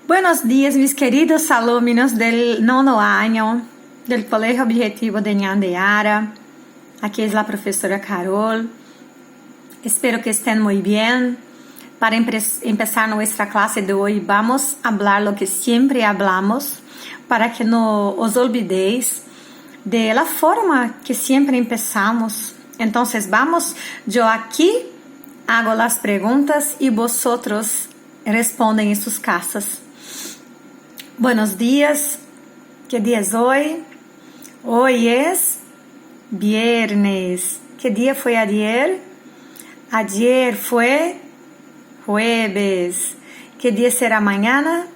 Buenos días, mis queridos alumnos del nono año del Colegio Objetivo de Ñandeara. Aquí es la profesora Carol. Espero que estén muy bien. Para empezar nuestra clase de hoy, vamos a hablar lo que siempre hablamos para que no os olvidéis de la forma que siempre empezamos. Entonces, vamos, yo aquí hago las preguntas y vosotros responden en sus casas. Buenos días, ¿qué día es hoy? Hoy es viernes. ¿Qué día fue ayer? Ayer fue jueves. ¿Qué día será mañana?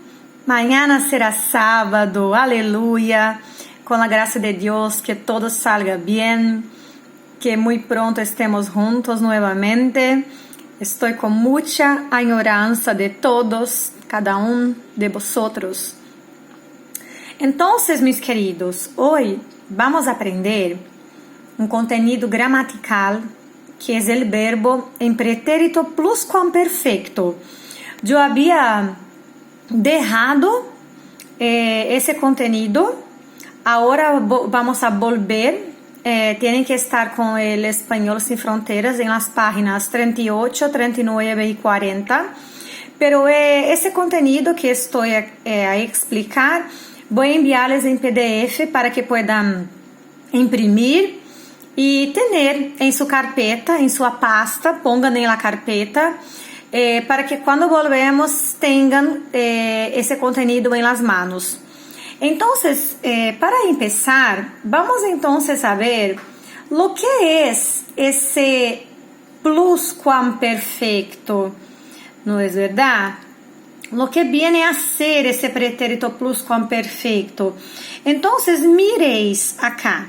Mañana será sábado, aleluya. Con la gracia de Dios, que todo salga bien, que muy pronto estemos juntos nuevamente. Estoy con mucha añoranza de todos, cada uno de vosotros. Entonces, mis queridos, hoy vamos a aprender un contenido gramatical que es el verbo en pretérito pluscuamperfecto. Yo había dejado ese contenido, ahora vamos a volver. Tienen que estar con el Español Sin Fronteras en las páginas 38, 39 y 40. Pero ese contenido que estoy a explicar, voy a enviarles en PDF para que puedan imprimir y tener en su carpeta, en su pasta, pongan en la carpeta, para que cuando volvemos tengan ese contenido en las manos. Entonces, para empezar, vamos entonces a ver lo que es ese pluscuamperfecto, ¿no es verdad? Lo que viene a ser ese pretérito pluscuamperfecto. Entonces, miréis acá,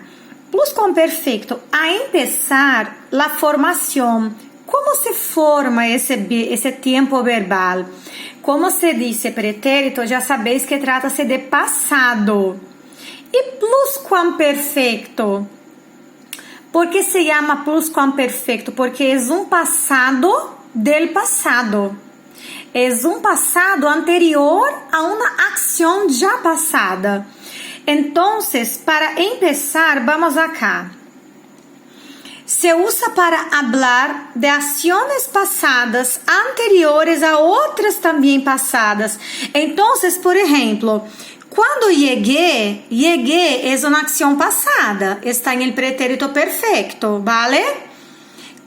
pluscuamperfecto, a empezar la formación. ¿Cómo se forma ese tiempo verbal? Como se dice pretérito, ya sabéis que trata-se de pasado. E pluscuamperfecto? ¿Por qué se llama pluscuamperfecto? Porque es un pasado del pasado. Es un pasado anterior a una acción ya pasada. Entonces, para empezar, vamos acá. Se usa para hablar de acciones pasadas anteriores a otras también pasadas. Entonces, por ejemplo, cuando llegué es una acción pasada, está en el pretérito perfecto, ¿vale?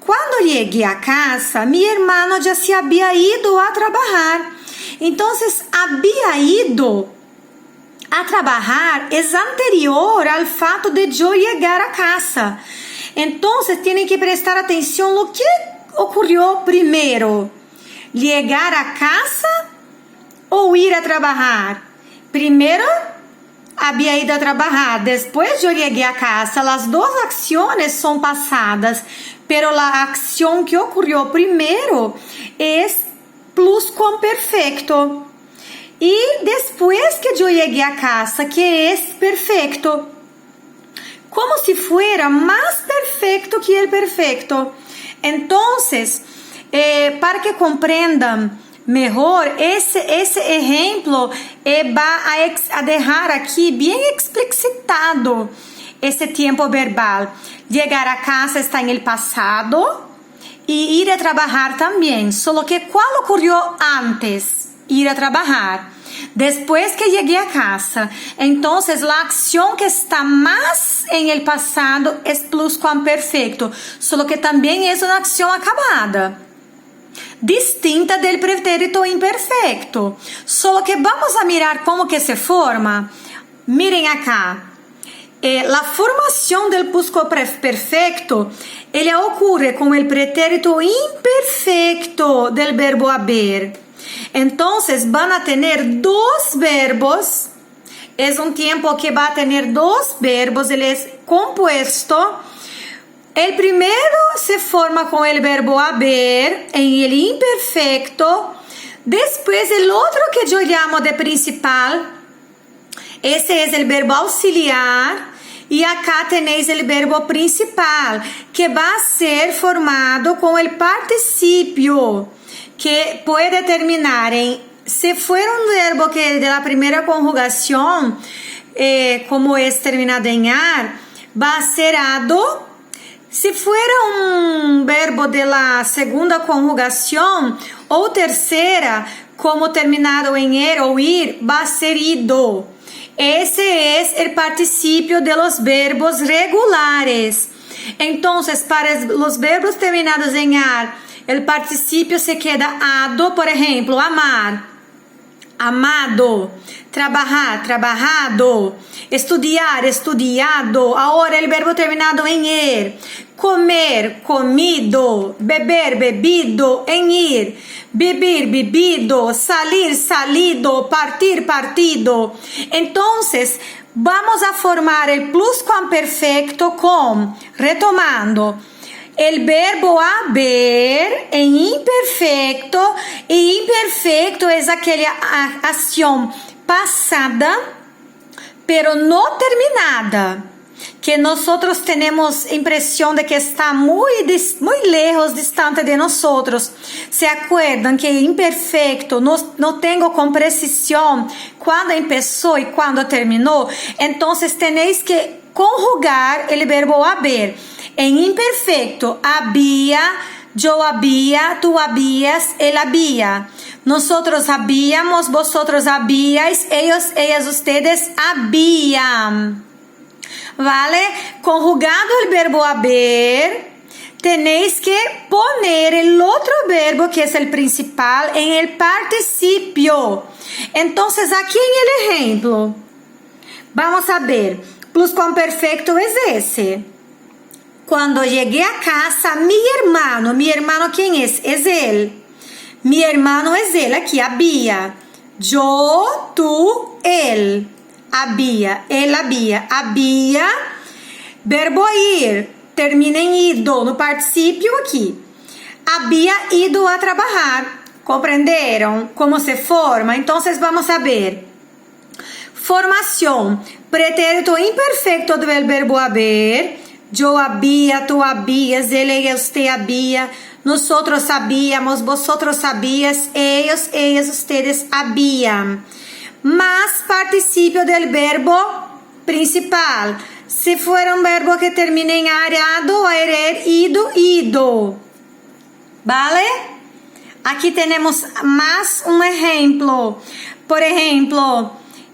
Cuando llegué a casa, mi hermano ya se había ido a trabajar. Entonces, había ido a trabajar es anterior al fato de yo llegar a casa. Entonces, tienen que prestar atención lo que ocurrió primero. Llegar a casa o ir a trabajar. Primero, había ido a trabajar. Después, yo llegué a casa. Las dos acciones son pasadas. Pero la acción que ocurrió primero es pluscuamperfecto. Y después que yo llegué a casa, que es perfecto. Como si fuera más perfecto que el perfecto. Entonces, para que comprendan mejor, ese ejemplo va a dejar aquí bien explicitado ese tiempo verbal. Llegar a casa está en el pasado y ir a trabajar también. Solo que ¿cuál ocurrió antes? Ir a trabajar. Después que llegué a casa, entonces la acción que está más en el pasado es pluscuamperfecto, solo que también es una acción acabada, distinta del pretérito imperfecto. Solo que vamos a mirar cómo que se forma. Miren acá. La formación del pluscuamperfecto ocurre con el pretérito imperfecto del verbo haber. Entonces van a tener dos verbos. Es un tiempo que va a tener dos verbos. Él es compuesto. El primero se forma con el verbo haber en el imperfecto. Después el otro que yo llamo de principal. Ese es el verbo auxiliar. Y acá tenéis el verbo principal, que va a ser formado con el participio, que puede terminar en si fuera un verbo que de la primera conjugación, como es terminado en ar, va a ser ado. Si fuera un verbo de la segunda conjugación o tercera, como terminado en er o ir, va a ser ido. Ese es el participio de los verbos regulares. Entonces, para los verbos terminados en ar, el participio se queda ado. Por ejemplo, amar, amado, trabajar, trabajado, estudiar, estudiado. Ahora el verbo terminado en er, comer, comido, beber, bebido, en ir, vivir, vivido, salir, salido, partir, partido. Entonces, vamos a formar el pluscuamperfecto con, retomando, el verbo haber en imperfecto, y imperfecto es aquella acción pasada, pero no terminada, que nosotros tenemos impresión de que está muy lejos, distante de nosotros. ¿Se acuerdan que imperfecto no tengo con precisión cuándo empezó y cuándo terminó? Entonces tenéis que conjugar el verbo haber. En imperfecto, había, yo había, tú habías, él había. Nosotros habíamos, vosotros habíais, ellos, ellas, ustedes habían. ¿Vale? Conjugado el verbo haber, tenéis que poner el otro verbo, que es el principal, en el participio. Entonces, aquí en el ejemplo, vamos a ver, pluscuamperfecto es ese. Cuando llegué a casa, mi hermano, ¿quién es? Es él. Mi hermano es él, aquí había. Yo, tú, él. Había, él había, verbo ir, termina en ido, no participio aquí. Había ido a trabajar, ¿comprendieron cómo se forma? Entonces vamos a ver. Formación, pretérito imperfecto del verbo haber. Yo había, tú habías, él, ella, usted había, nosotros sabíamos, vosotros sabías, ellos, ellas, ustedes habían. Más participio del verbo principal. Si fuera un verbo que termina en ariado, a erer, ido, ido. ¿Vale? Aquí tenemos más un ejemplo. Por ejemplo,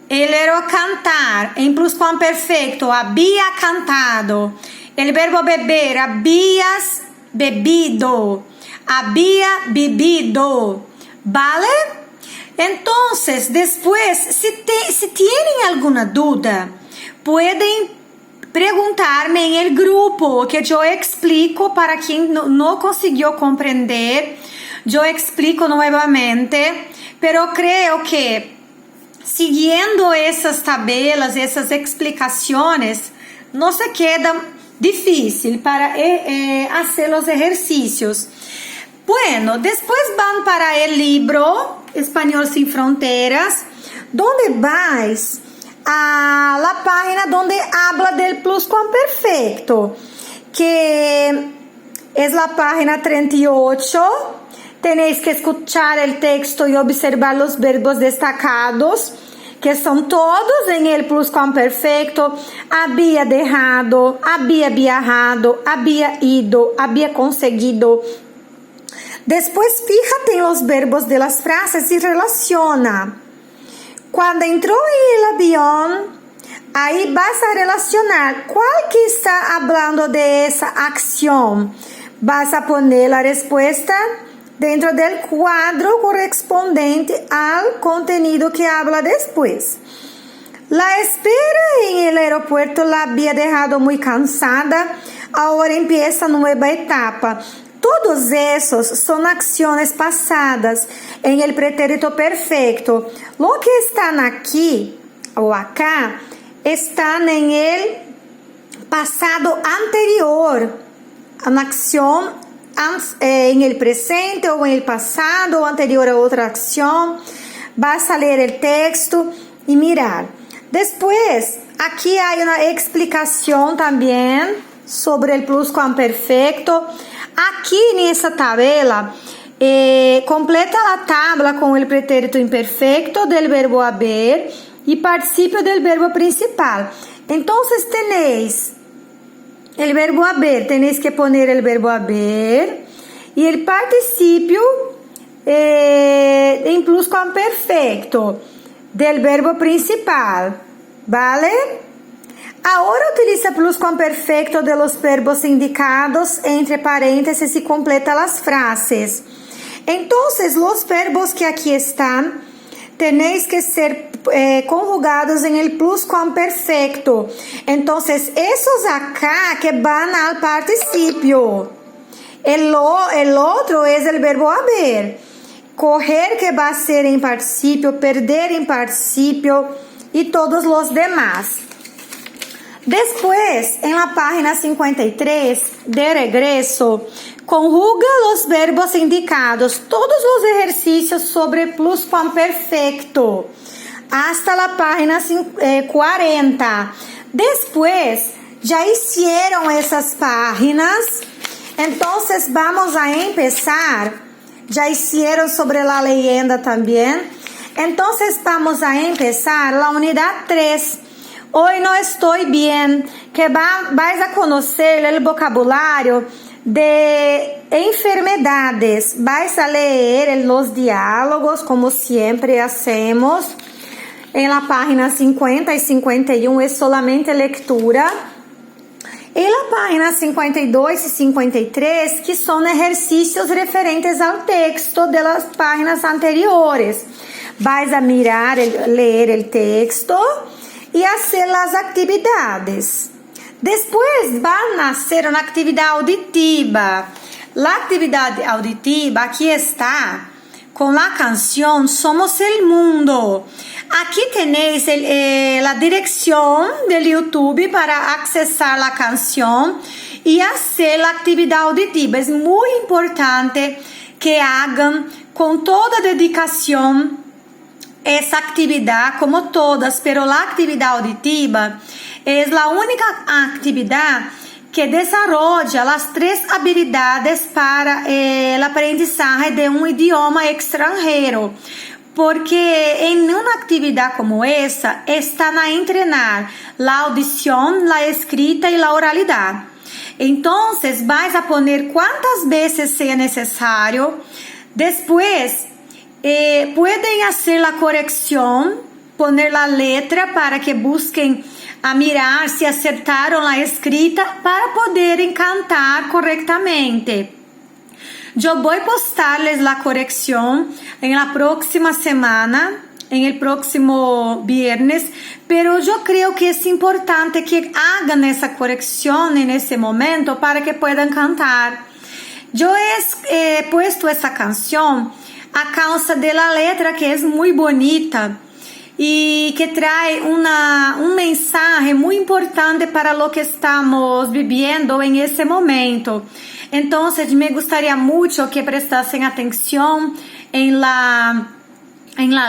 el verbo cantar en pluscuamperfecto, había cantado. El verbo beber, habías bebido. Había bebido. ¿Vale? Entonces, después, si tienen alguna duda, pueden preguntarme en el grupo, que yo explico para quien no consiguió comprender. Yo explico nuevamente, pero creo que siguiendo esas tabelas, esas explicaciones, no se queda difícil para hacer los ejercicios. Bueno, después van para el libro Español Sin Fronteras, donde vais a la página donde habla del pluscuamperfecto, que es la página 38. Tenéis que escuchar el texto y observar los verbos destacados, que son todos en el pluscuamperfecto. Había dejado, había viajado, había ido, había conseguido. Después, fíjate en los verbos de las frases y relaciona. Cuando entró en el avión, ahí vas a relacionar cuál que está hablando de esa acción. Vas a poner la respuesta dentro del cuadro correspondiente al contenido que habla después. La espera en el aeropuerto la había dejado muy cansada. Ahora empieza nueva etapa. Todos esos son acciones pasadas en el pretérito perfecto. Lo que están aquí o acá están en el pasado anterior. Una acción en el presente o en el pasado o anterior a otra acción. Vas a leer el texto y mirar. Después, aquí hay una explicación también sobre el pluscuamperfecto. Aqui nessa tabela completa la tabla con el pretérito imperfecto del verbo haber y participio del verbo principal. Entonces tenéis el verbo haber, tenéis que poner el verbo haber y el participio en pluscuamperfecto del verbo principal, ¿vale? Ahora utiliza pluscuamperfecto de los verbos indicados entre paréntesis y completa las frases. Entonces, los verbos que aquí están, tenéis que ser conjugados en el pluscuamperfecto. Entonces, esos acá que van al participio. El otro es el verbo haber. Coger, que va a ser en participio, perder en participio y todos los demás. Después, en la página 53, de regreso, conjuga los verbos indicados, todos los ejercicios sobre pluscuamperfecto, hasta la página 40. Después, ya hicieron esas páginas, entonces vamos a empezar. Ya hicieron sobre la leyenda también. Entonces vamos a empezar la unidad 3. Hoy no estoy bien, que vais a conocer el vocabulario de enfermedades. Vais a leer los diálogos, como siempre hacemos. En la página 50 y 51 es solamente lectura. En la página 52 y 53, que son ejercicios referentes al texto de las páginas anteriores. Vais a mirar, leer el texto y hacer las actividades. Después van a hacer una actividad auditiva. La actividad auditiva aquí está con la canción Somos el Mundo. Aquí tenéis la dirección del YouTube para accesar la canción y hacer la actividad auditiva. Es muy importante que hagan con toda dedicación esa actividad, como todas, pero la actividad auditiva es la única actividad que desarrolla las 3 habilidades para el aprendizaje de un idioma extranjero. Porque en una actividad como esa están a entrenar la audición, la escrita y la oralidad. Entonces vais a poner cuantas veces sea necesario. Después pueden hacer la corrección, poner la letra para que busquen a mirar si acertaron la escrita para poder cantar correctamente. Yo voy a postarles la corrección en la próxima semana, en el próximo viernes, pero yo creo que es importante que hagan esa corrección en ese momento para que puedan cantar. Yo he puesto esa canción a causa de la letra, que es muy bonita y que trae un mensaje muy importante para lo que estamos viviendo en ese momento. Entonces, me gustaría mucho que prestasen atención en la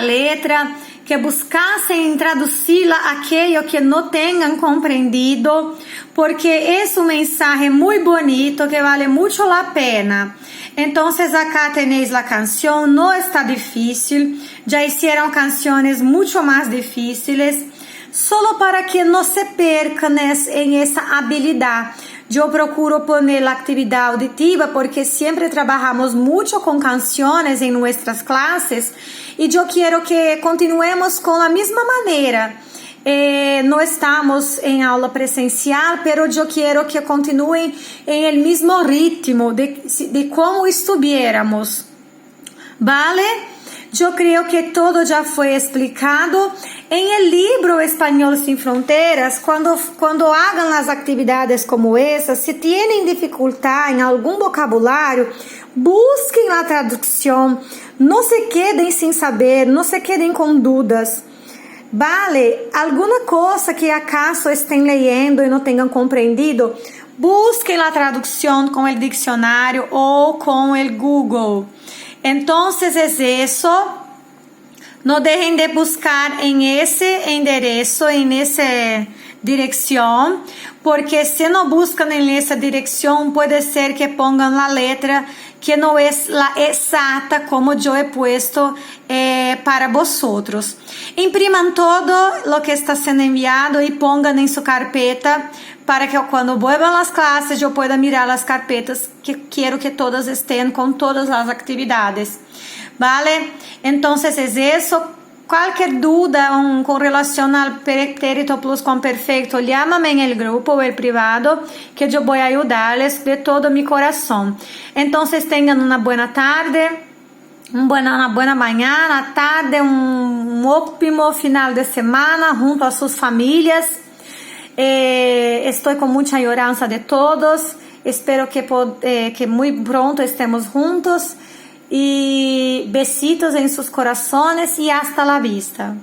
letra, que buscasen traducirla a aquello que no tengan comprendido, porque es un mensaje muy bonito que vale mucho la pena. Entonces, acá tenéis la canción, no está difícil, ya hicieron canciones mucho más difíciles, solo para que no se percan en esa habilidad. Yo procuro poner la actividad auditiva porque siempre trabajamos mucho con canciones en nuestras clases y yo quiero que continuemos con la misma manera. No estamos en aula presencial, pero yo quiero que continúen en el mismo ritmo de como estuviéramos. ¿Vale? Yo creo que todo ya fue explicado. En el libro Español Sin Fronteras, cuando hagan las actividades como esas, si tienen dificultad en algún vocabulario, busquen la traducción. No se queden sin saber, no se queden con dudas. Vale, alguna cosa que acaso estén leyendo y no tengan comprendido, busquen la traducción con el diccionario o con el Google. Entonces es eso. No dejen de buscar en ese enderezo, en esa dirección, porque si no buscan en esa dirección, puede ser que pongan la letra que no es la exacta como yo he puesto para vosotros. Impriman todo lo que está siendo enviado y pongan en su carpeta para que cuando vuelvan las clases yo pueda mirar las carpetas, que quiero que todas estén con todas las actividades, ¿vale? Entonces es eso. Cualquier duda con relación al pretérito pluscuamperfecto, llámame en el grupo o el privado, que yo voy a ayudarles de todo mi corazón. Entonces tengan una buena tarde, una buena mañana, tarde, un óptimo final de semana junto a sus familias. Estoy con mucha añoranza de todos. Espero que muy pronto estemos juntos. Y besitos en sus corazones y hasta la vista.